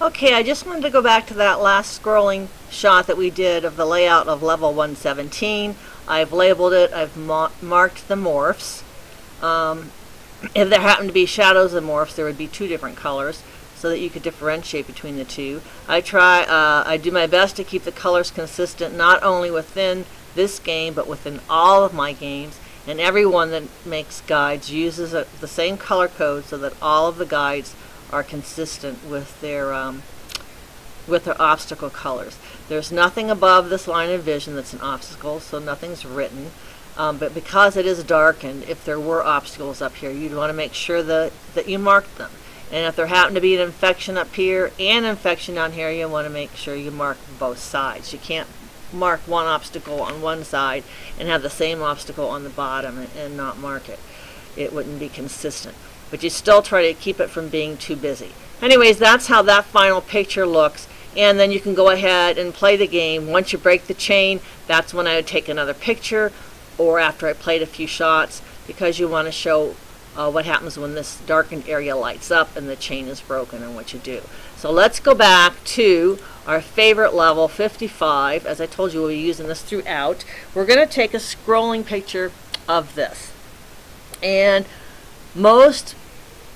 Okay, I just wanted to go back to that last scrolling shot that we did of the layout of level 117. I've labeled it, I've marked the morphs. If there happened to be shadows and morphs, there would be two different colors so that you could differentiate between the two. I do my best to keep the colors consistent, not only within this game, but within all of my games. And everyone that makes guides uses the same color code so that all of the guides are consistent with their obstacle colors. There's nothing above this line of vision that's an obstacle, so nothing's written. But because it is darkened, if there were obstacles up here, you'd want to make sure that you marked them. And if there happened to be an infection up here and infection down here, you want to make sure you mark both sides. You can't mark one obstacle on one side and have the same obstacle on the bottom and not mark it. It wouldn't be consistent. But you still try to keep it from being too busy. Anyways, that's how that final picture looks. And then you can go ahead and play the game. Once you break the chain, that's when I would take another picture, or after I played a few shots, because you want to show what happens when this darkened area lights up and the chain is broken and what you do. So let's go back to our favorite level, 55. As I told you, we'll be using this throughout. We're going to take a scrolling picture of this. And most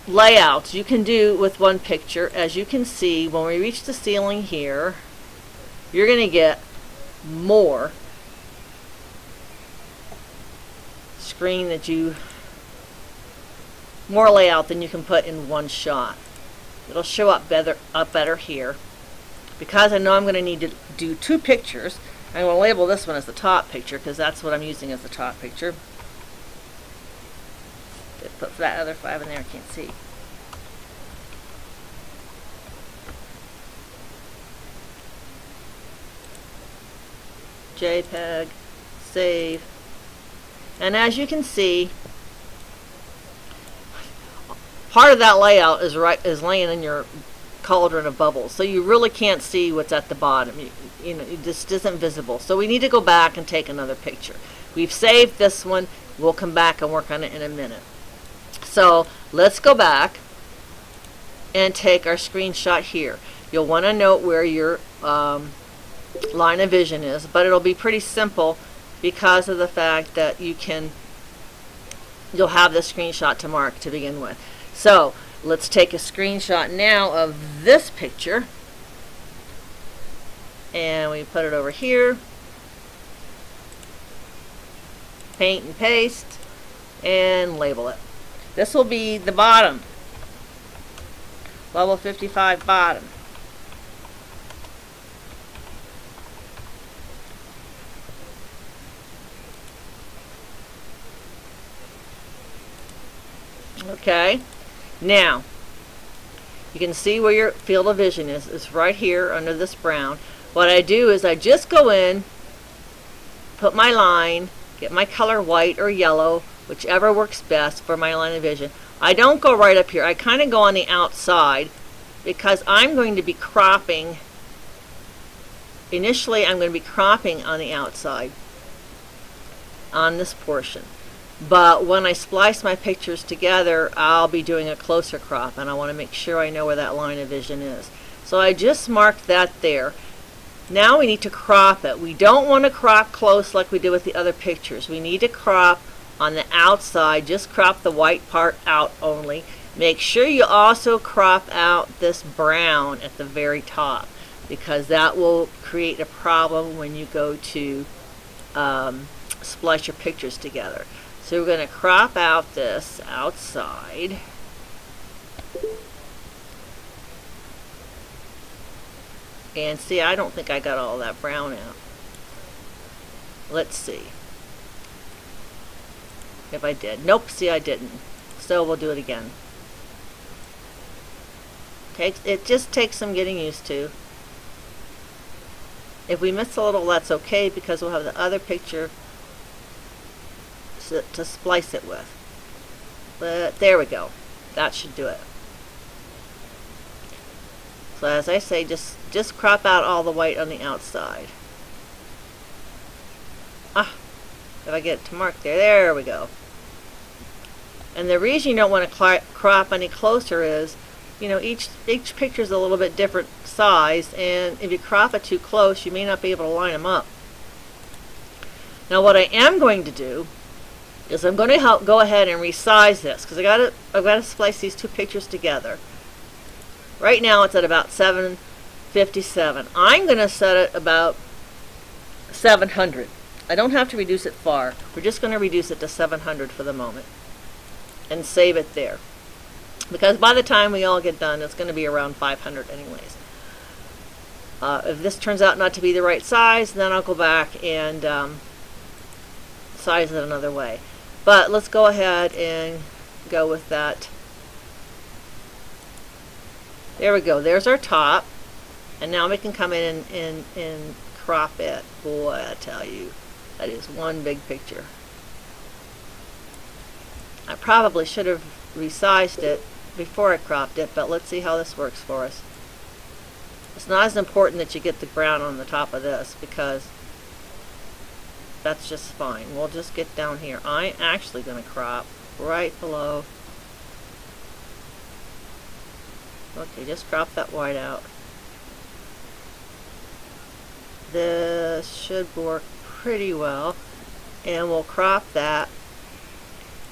layouts you can do with one picture. As you can see, when we reach the ceiling here, you're going to get more more layout than you can put in one shot. It'll show up better here. Because I know I'm going to need to do two pictures, I'm going to label this one as the top picture because that's what I'm using as the top picture. Put that other 5 in there, I can't see. JPEG, save. And as you can see, part of that layout is laying in your cauldron of bubbles, so you really can't see what's at the bottom. You know, it just isn't visible. So we need to go back and take another picture. We've saved this one. We'll come back and work on it in a minute. So let's go back and take our screenshot here. You'll want to note where your line of vision is, but it'll be pretty simple because of the fact that you'll have the screenshot to mark to begin with. So let's take a screenshot now of this picture, and we put it over here, paint and paste, and label it. This will be the bottom, level 55 bottom. Okay, now you can see where your field of vision is. It's right here under this brown. What I do is I just go in, put my line, get my color white or yellow, whichever works best for my line of vision. I don't go right up here. I kind of go on the outside because I'm going to be cropping. Initially, I'm going to be cropping on the outside on this portion. But when I splice my pictures together, I'll be doing a closer crop, and I want to make sure I know where that line of vision is. So I just marked that there. Now we need to crop it. We don't want to crop close like we did with the other pictures. We need to crop on the outside. Just crop the white part out only. Make sure you also crop out this brown at the very top, because that will create a problem when you go to splice your pictures together. So we're going to crop out this outside. And see, I don't think I got all that brown out. Let's see if I did. Nope, see, I didn't. So we'll do it again. It just takes some getting used to. If we miss a little, that's okay, because we'll have the other picture to splice it with. But there we go. That should do it. So as I say, just crop out all the white on the outside. If I get it to mark there we go. And the reason you don't want to crop any closer is you know, each picture is a little bit different size, and if you crop it too close, you may not be able to line them up. Now what I am going to do is I'm going to go ahead and resize this, because I've got to splice these two pictures together. Right now it's at about 757. I'm going to set it about 700. I don't have to reduce it far. We're just going to reduce it to 700 for the moment and save it there, because by the time we all get done, it's going to be around 500 anyways. If this turns out not to be the right size, then I'll go back and size it another way. But let's go ahead and go with that. There we go. There's our top. And now we can come in and crop it. Boy, I tell you, that is one big picture. I probably should have resized it before I cropped it, but let's see how this works for us. It's not as important that you get the brown on the top of this, because that's just fine. We'll just get down here. I'm actually going to crop right below. Okay, just crop that white out. This should work pretty well, and we'll crop that.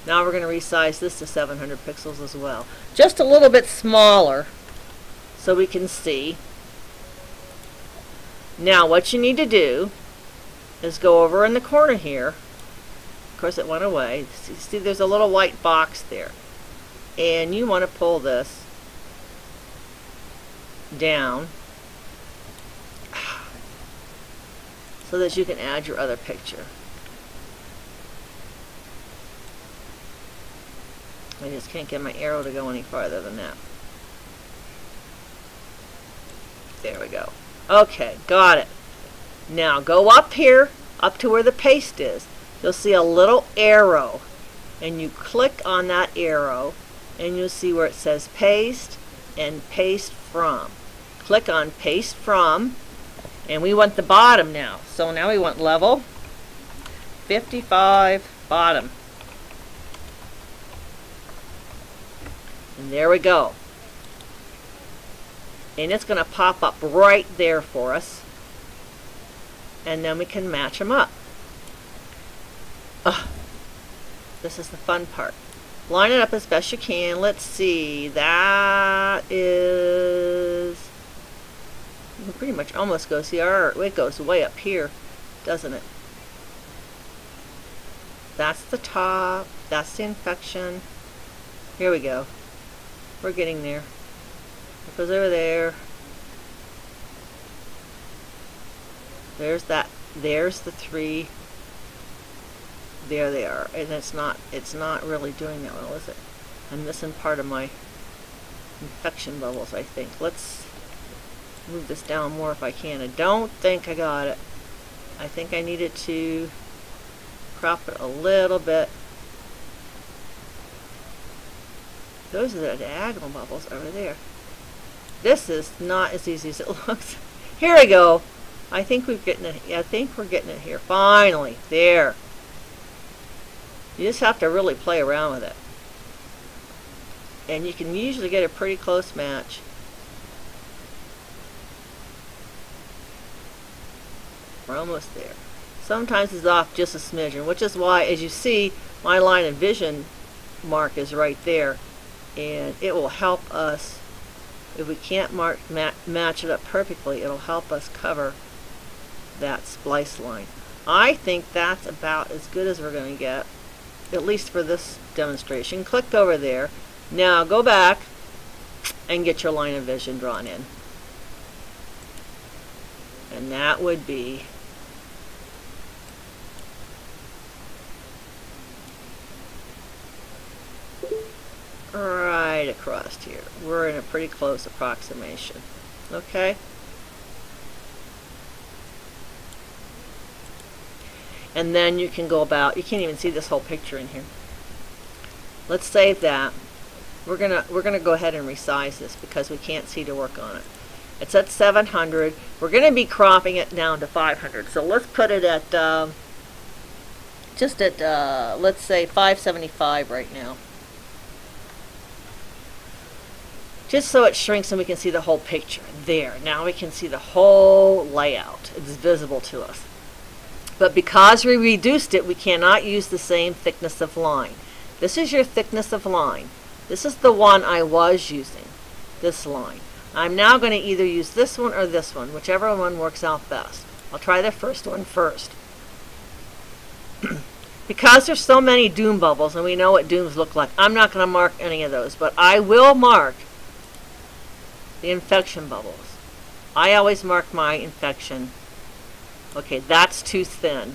Now we're going to resize this to 700 pixels as well, just a little bit smaller so we can see. Now what you need to do is go over in the corner here. Of course it went away. See, there's a little white box there, and you want to pull this down so that you can add your other picture. I just can't get my arrow to go any farther than that. There we go. Okay, got it. Now go up here, up to where the paste is. You'll see a little arrow, and you click on that arrow, and you'll see where it says paste and paste from. Click on paste from, and we want the bottom now. So now we want level 55 bottom. And there we go. And it's going to pop up right there for us. And then we can match them up. This is the fun part. Line it up as best you can. Let's see. That is... it pretty much almost goes here. It goes way up here, doesn't it? That's the top. That's the infection. Here we go. We're getting there. It goes over there. There's that. There's the three. There they are. And it's not really doing that well, is it? I'm missing part of my infection bubbles, I think. Let's move this down more if I can. I don't think I got it. I think I needed to crop it a little bit. Those are the diagonal bubbles over there. This is not as easy as it looks. Here we go. I think we're getting it. I think we're getting it here. Finally, there. You just have to really play around with it, and you can usually get a pretty close match. We're almost there. Sometimes it's off just a smidgen, which is why, as you see, my line of vision mark is right there. And it will help us, if we can't match it up perfectly, it'll help us cover that splice line. I think that's about as good as we're going to get, at least for this demonstration. Click over there. Now go back and get your line of vision drawn in. And that would be right across here. We're in a pretty close approximation. Okay? And then you can go about, you can't even see this whole picture in here. Let's save that. We're gonna go ahead and resize this because we can't see to work on it. It's at 700. We're gonna be cropping it down to 500. So let's put it at just at let's say 575 right now. just so it shrinks and we can see the whole picture. There, now we can see the whole layout. It's visible to us. But because we reduced it, we cannot use the same thickness of line. This is your thickness of line. This is the one I was using, this line. I'm now going to either use this one or this one, whichever one works out best. I'll try the first one first. Because there's so many doom bubbles, and we know what dooms look like, I'm not going to mark any of those, but I will mark the infection bubbles. I always mark my infection. Okay, that's too thin.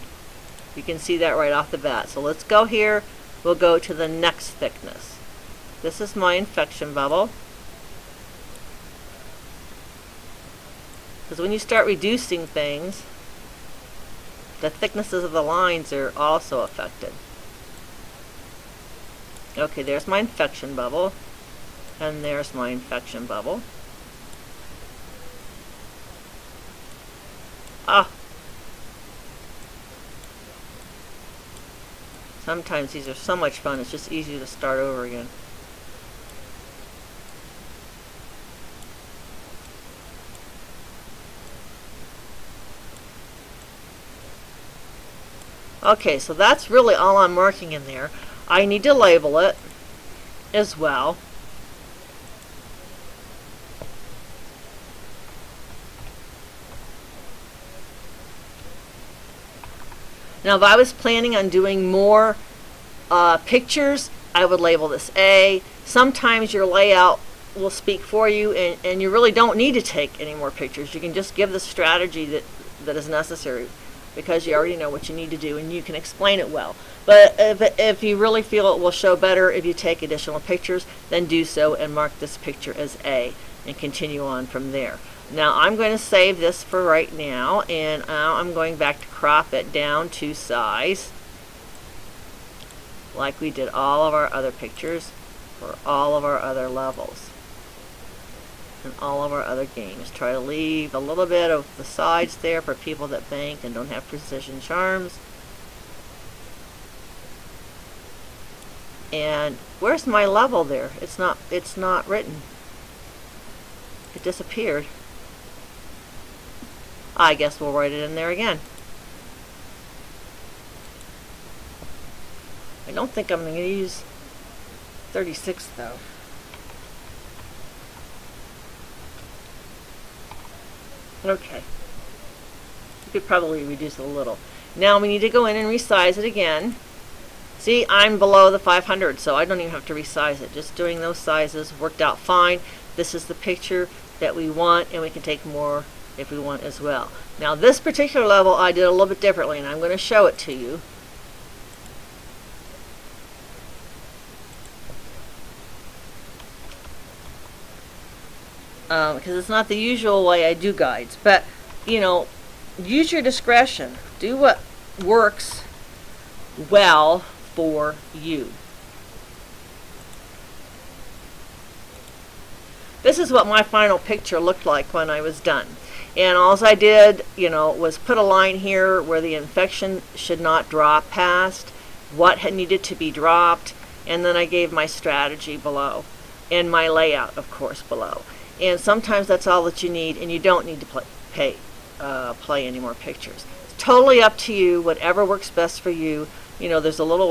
You can see that right off the bat. So let's go here. We'll go to the next thickness. This is my infection bubble. Because when you start reducing things, the thicknesses of the lines are also affected. Okay, there's my infection bubble. And there's my infection bubble. Ah! Sometimes these are so much fun, it's just easy to start over again. Okay, so that's really all I'm marking in there. I need to label it as well. Now, if I was planning on doing more pictures, I would label this A. Sometimes your layout will speak for you, and you really don't need to take any more pictures. You can just give the strategy that is necessary, because you already know what you need to do, and you can explain it well. But if you really feel it will show better if you take additional pictures, then do so and mark this picture as A and continue on from there. Now I'm going to save this for right now, and now I'm going back to crop it down to size, like we did all of our other pictures for all of our other levels and all of our other games. Try to leave a little bit of the sides there for people that bank and don't have precision charms. And where's my level there? It's not written. It disappeared. I guess we'll write it in there again. I don't think I'm going to use 36 though. Okay. You could probably reduce it a little. Now we need to go in and resize it again. See, I'm below the 500, so I don't even have to resize it. Just doing those sizes worked out fine. This is the picture that we want, and we can take more if we want as well. Now this particular level I did a little bit differently, and I'm going to show it to you. Because it's not the usual way I do guides, but you know, use your discretion. Do what works well for you. This is what my final picture looked like when I was done. And all I did, you know, was put a line here where the infection should not drop past, what had needed to be dropped, and then I gave my strategy below, and my layout, of course, below. And sometimes that's all that you need, and you don't need to play any more pictures. It's totally up to you, whatever works best for you. You know, there's a little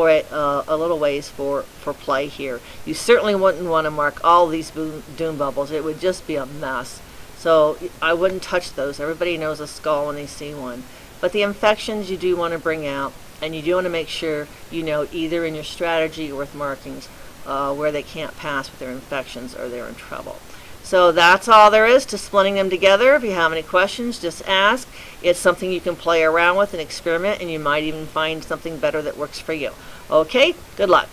ways for play here. You certainly wouldn't want to mark all these doom bubbles. It would just be a mess. So I wouldn't touch those. Everybody knows a skull when they see one. But the infections you do want to bring out, and you do want to make sure you know either in your strategy or with markings where they can't pass with their infections or they're in trouble. So that's all there is to splitting them together. If you have any questions, just ask. It's something you can play around with and experiment, and you might even find something better that works for you. Okay, good luck.